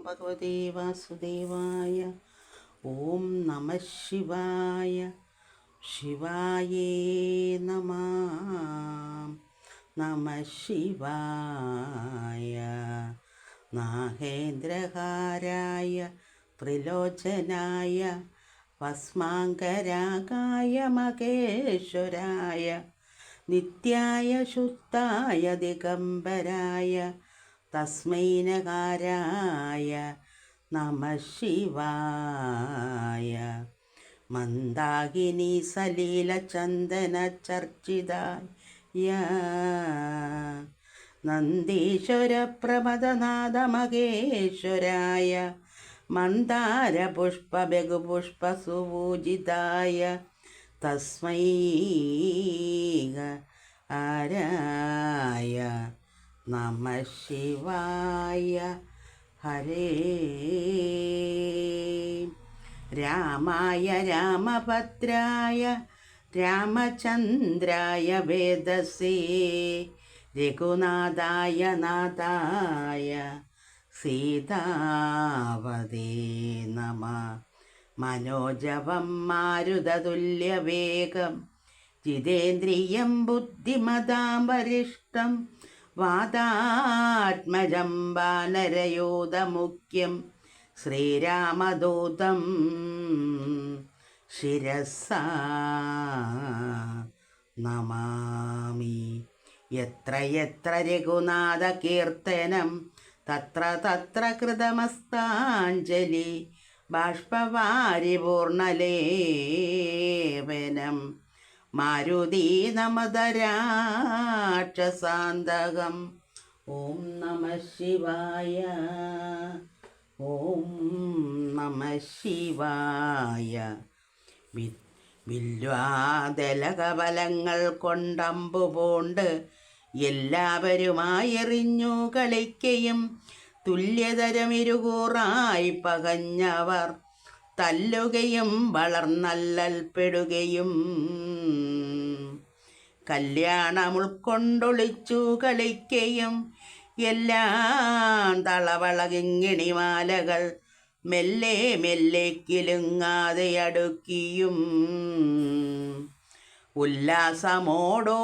ഭഗവതേ വാസുദേവായ. ഓം നമ ശിവായ. ശിവായേ നമഃ. നമ ശിവായ. നാഗേന്ദ്രഹാരായ ത്രിലോചനായ ഭസ്മാങ്കരാഗായ മഹേശ്വരായ നിത്യായ ശുദ്ധായ ദിഗംബരായ തസ്മൈ നകാരായ നമഃ ശിവായ. മന്ദാകിനി സലീല ചന്ദന ചർച്ചിതായ നന്ദീശ്വര പ്രമദനാഥ മഹേശ്വരായ മന്ദാര പുഷ്പ ബഹുപുഷ്പ സുപൂജിതായ തസ്മൈ ആരായ നമഃ ശിവായ. ഹരേ രാമായ രാമഭദ്രായ രാമചന്ദ്രായ വേദസേ രഘുനാഥായ നാഥായ സീതാവതേ നമഃ. മനോജവം മാരുതതുല്യവേഗം ജിതേന്ദ്രിയം ബുദ്ധിമതാം വരിഷ്ടം വാതാത്മജം വാനരയൂഥമുഖ്യം ശ്രീരാമദൂതം ശിരസാ നമാമി. യത്ര യത്ര രഘുനാഥകീർത്തനം തത്ര തത്ര കൃതമസ്താഞ്ജലി ബാഷ്പവാരി പൂർണ്ണലേപനം മാരുതി നമദരാക്ഷസാന്തകം. ഓം നമ ശിവായ. ഓം നമ ശിവായ. വില്വാദലകബലങ്ങൾ കൊണ്ടമ്പു പൂണ്ട് എല്ലാവരുമായി എറിഞ്ഞു കളിക്കയും തുല്യതരമിരുകൂറായി പകഞ്ഞവർ തല്ലുകയും വളർന്നല്ലൽപ്പെടുകയും കല്യാണം ഉൾക്കൊണ്ടൊളിച്ചു കളിക്കയും എല്ലാം തളവളകിങ്ങിണിമാലകൾ മെല്ലെ മെല്ലെ കിലുങ്ങാതെ അടുക്കിയും ഉല്ലാസമോടോരോ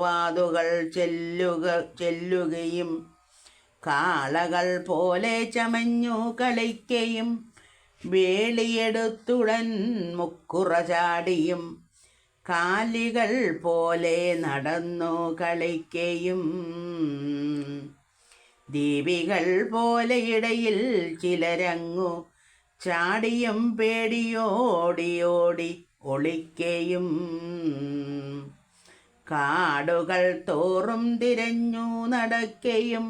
വാതുകൾ ചെല്ലുകയും കാളകൾ പോലെ ചമഞ്ഞു കളിക്കയും വേളിയെടുത്തുടൻ മുക്കുറ ചാടിയും കാലികൾ പോലെ നടന്നു കളിക്കയും ദീപികൾ പോലെ ഇടയിൽ ചിലരങ്ങു ചാടിയും പേടിയോടിയോടി ഒളിക്കയും കാടുകൾ തോറും തിരഞ്ഞു നടക്കയും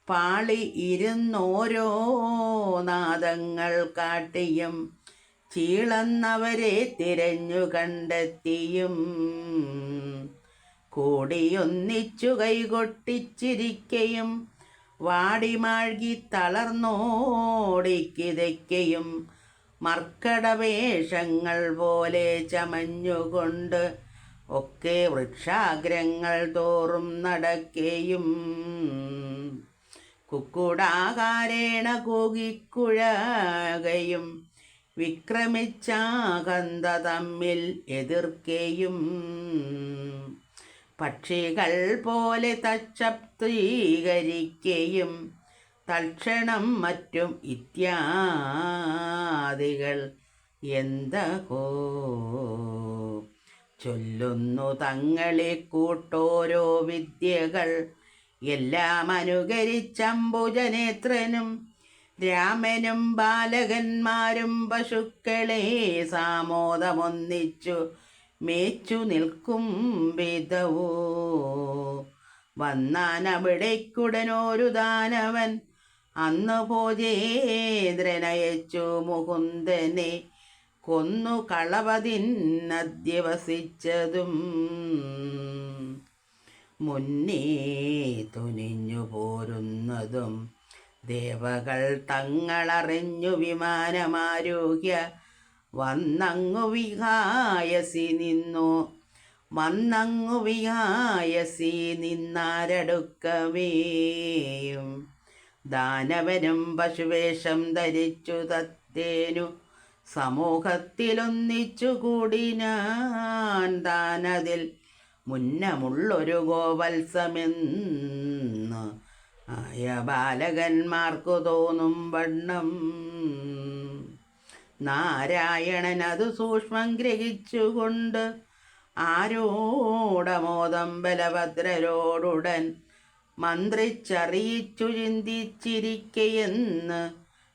പാളി ഇരുന്നോരോ നാദങ്ങൾ കാട്ടിയും ചീളന്നവരെ തിരഞ്ഞു കണ്ടെത്തിയും കൂടിയൊന്നിച്ചു കൈകൊട്ടിച്ചിരിക്കയും വാടിമാഴ്കി തളർന്നോടിക്കിതയ്ക്കയും മർക്കടവേഷങ്ങൾ പോലെ ചമഞ്ഞുകൊണ്ട് ഒക്കെ വൃക്ഷാഗ്രങ്ങൾ തോറും നടക്കയും കുക്കുടാകാരേണ കൂകിക്കുഴകയും വിക്രമിച്ചാകന്ത തമ്മിൽ എതിർക്കയും പക്ഷികൾ പോലെ തച്ചപ്തീകരിക്കയും തൽക്ഷണം മറ്റും ഇത്യാദികൾ എന്തകോ ചൊല്ലുന്നു തങ്ങളെ കൂട്ടോരോ വിദ്യകൾ എല്ലാം അനുകരിച്ചംബുജനേത്രനും രാമനും ബാലകന്മാരും പശുക്കളെ സാമോദമൊന്നിച്ചു മേച്ചു നിൽക്കും വിധവോ വന്നാനവിടേക്കുടനൊരു ദാനവൻ അന്ന് ഭോജേന്ദ്രനയച്ചു മുകുന്ദനെ കൊന്നു കളവതിന്നദ്യവസിച്ചതും മുന്നേ തുനിഞ്ഞു പോരുന്നതും ദേവകൾ തങ്ങളറിഞ്ഞു വിമാനമാരോഗ്യ വന്നങ്ങു വിഹായസി നിന്നാരടുക്കവേയും ദാനവനും പശുവേഷം ധരിച്ചു തത്തേനു സമൂഹത്തിലൊന്നിച്ചു കൂടിനാൻ. താനതിൽ മുന്നമുള്ളൊരു ഗോവത്സമെന്ന് ആയ ബാലകന്മാർക്കു തോന്നും വണ്ണം. നാരായണൻ അത് സൂക്ഷ്മം ഗ്രഹിച്ചുകൊണ്ട് ആരൂഢമോദം ബലഭദ്രരോടുടൻ മന്ത്രിച്ചറിയിച്ചു ചിന്തിച്ചിരിക്കയെന്ന്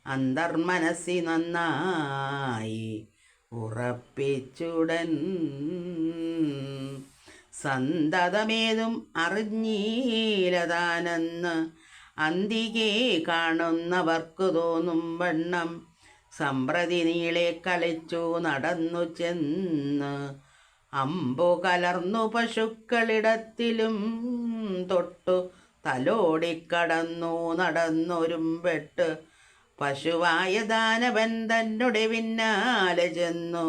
അന്തർമനസ്സി നന്നായി ഉറപ്പിച്ചുടൻ. സന്തതമേതും അറിഞ്ഞീലതാനെന്ന് അന്തികെ കാണുന്നവർക്കു തോന്നും വണ്ണം സമ്പ്രതി നീളെ കളിച്ചു നടന്നു ചെന്ന് അമ്പു കലർന്നു പശുക്കളിടത്തിലും തൊട്ടു തലോടിക്കടന്നു നടന്നൊരുമ്പെട്ട് പശുവായ ദാനവൻ തന്നുടെ പിന്നാലെ ചെന്നു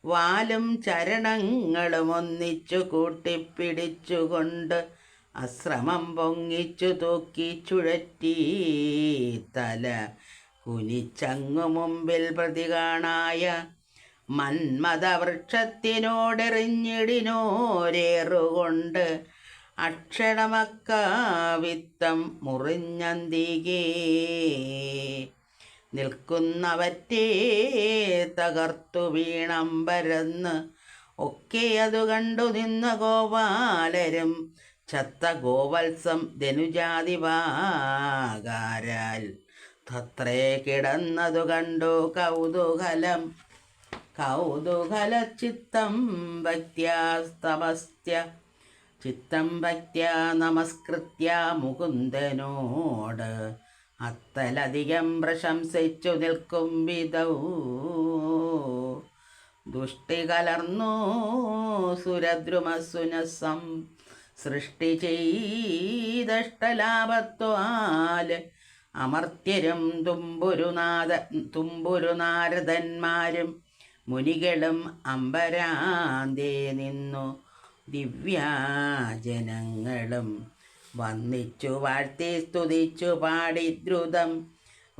വാലും ചരണങ്ങളും ഒന്നിച്ചു കൂട്ടിപ്പിടിച്ചുകൊണ്ട് അശ്രമം പൊങ്ങിച്ചു തൂക്കി ചുഴറ്റി തല കുനിച്ചങ്ങു മുമ്പിൽ പ്രതി കാണായ മന്മഥവൃക്ഷത്തിനോടെറിഞ്ഞിടിനോരേറുകൊണ്ട് അക്ഷണമക്കാവിത്തം മുറിഞ്ഞന്തികേ നിൽക്കുന്നവറ്റേ തകർത്തു വീണമ്പരന്ന് ഒക്കെ അതു കണ്ടു നിന്ന ഗോപാലരും ചത്ത ഗോവത്സം ധനുജാതിവാകാരാൽ തത്രേ കിടന്നതു കണ്ടു കൗതുകലചിത്തം ഭക്ത്യാ നമസ്കൃത്യ മുകുന്ദനോട് അത്തലധികം പ്രശംസിച്ചു നിൽക്കും വിധൗ ദുഷ്ടി കലർന്നു സുരദ്രുമസുനസം സൃഷ്ടി ചെയ്തഷ്ടലാഭത്വാൽ അമർത്യരും തുമ്പുരുനാരദന്മാരും മുനികളും അമ്പരാന്തേ നിന്നു ദിവ്യാജനങ്ങളും വന്നിച്ചു വാഴ്ത്തി സ്തുതിച്ചു പാടി ദ്രുതം